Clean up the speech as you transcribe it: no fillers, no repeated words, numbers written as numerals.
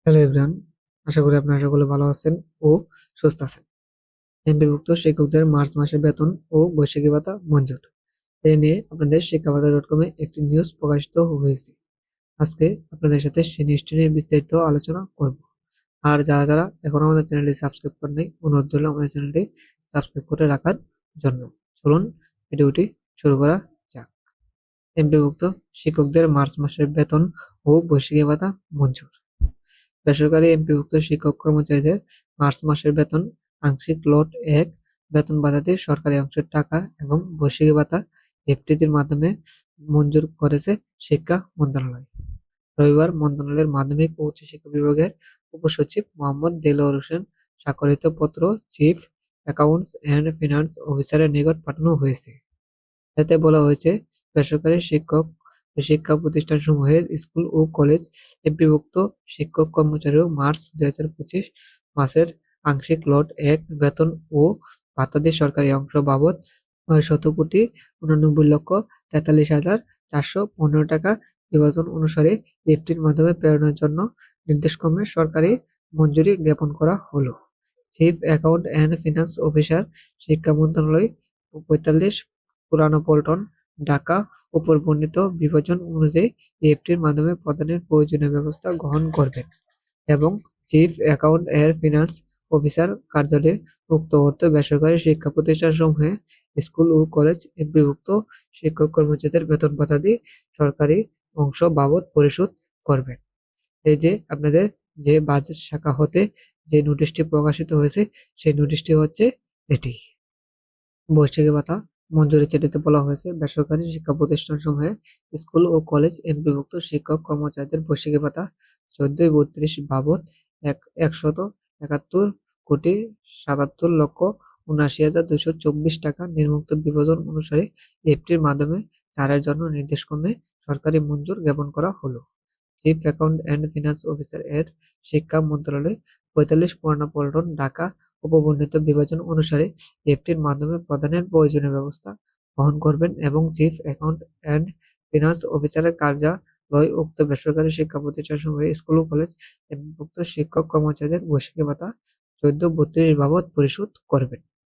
Hello everyone, আশা করি আপনারা সকলে ভালো আছেন ও সুস্থ আছেন। এমপিভুক্ত শিক্ষকদের মার্চ মাসের বেতন ও বৈশাখী ভাতা মঞ্জুর এ নিয়ে আপনাদের শিক্ষাবার্তা.com-এ একটি নিউজ প্রকাশিত হয়েছে। আজকে আপনাদের সাথে সেই নিউজটি নিয়ে বিস্তারিত আলোচনা করব। আর যারা যারা এখনো আমাদের চ্যানেলটি সাবস্ক্রাইব করেন নাই, অনুরোধ রইল আমাদের চ্যানেলটি সাবস্ক্রাইব করে রাখার জন্য। চলুন ভিডিওটি শুরু করা যাক। এমপিভুক্ত শিক্ষকদের মার্চ মাসের বেতন ও বৈশাখী ভাতা মঞ্জুর। বেসরকারি এমপিভুক্ত শিক্ষক-কর্মচারীদের মার্চ মাসের বেতন, আংশিক লোড ১ বেতন ভাতাদি সরকারি অংশের টাকা এবং বৈশাখী ভাতা এফডিটির মাধ্যমে মঞ্জুর করেছে শিক্ষা মন্ত্রণালয়। রবিবার মন্ত্রণালয়ের মাধ্যমিক ও উচ্চশিক্ষা বিভাগের উপসচিব মোহাম্মদ দেলোয়ার হোসেন স্বাক্ষরিত পত্র চিফ অ্যাকাউন্টস অ্যান্ড ফিনান্স অফিসারের নিকট পাঠানো হয়েছে। এতে বলা হয়েছে, বেসরকারি শিক্ষা প্রতিষ্ঠানসমূহের স্কুল ও কলেজ এমপিভুক্ত শিক্ষক-কর্মচারীও মার্চ ২০২৫ মাসের আংশিক লোড ১ বেতন ও ভাতাদি সরকারি অংশ বাবদ ৯,৯৯,৪৩,৪১৫ টাকা বিভাজন অনুসারে এফডির মাধ্যমে প্রেরণের জন্য নির্দেশক্রমে সরকারি মঞ্জুরি জ্ঞাপন করা হলো। Chief account and finance officer, শিক্ষা মন্ত্রণালয়, ৪৫ পুরানো পল্টন, ঢাকা উপর বর্ণিত বিভাজন অনুযায়ী এফডির মাধ্যমে প্রদানের প্রয়োজনীয় ব্যবস্থা গ্রহণ করবেন এবং chief account and finance officer কার্যালয়ে উক্ত অর্থ বেসরকারি শিক্ষা প্রতিষ্ঠানসমূহে স্কুল ও কলেজ এমপিভুক্ত শিক্ষক-কর্মচারীদের বেতন ভাতাদি সরকারি অংশ বাবদ পরিশোধ করবেন। এই যে আপনাদের যে বাজেট শাখা হতে যে নোটিশটি প্রকাশিত হয়েছে, সেই নোটিশটি হচ্ছে এটি। বৈশাখী ভাতা মঞ্জুরি চিঠিতে বলা হয়েছে, বেসরকারি শিক্ষা প্রতিষ্ঠানসমূহে স্কুল ও কলেজ এমপিভুক্ত শিক্ষক-কর্মচারীদের বৈশাখী ভাতা ১৪/৩২ বাবদ ১৭৭,৭৭,৭৯,২২৪ টাকা নিম্নোক্ত বিভাজন অনুসারে এফডির মাধ্যমে ছাড়ের জন্য নির্দেশক্রমে সরকারি মঞ্জুর জ্ঞাপন করা হলো। Chief account and finance officer এর শিক্ষা মন্ত্রণালয়, ৪৫ পুরানা পল্টন, ঢাকা উপবর্ণিত বিভাজন অনুসারে এফডির মাধ্যমে প্রদানের প্রয়োজনীয় ব্যবস্থা গ্রহণ করবেন এবং চিফ অ্যাকাউন্ট অ্যান্ড ফিনান্স অফিসারের কার্যালয় উক্ত বেসরকারি শিক্ষা প্রতিষ্ঠানসমূহে স্কুল ও কলেজ এমপিভুক্ত শিক্ষক-কর্মচারীদের বৈশাখী ভাতা ১৪/৩২ বাবদ পরিশোধ করবেন।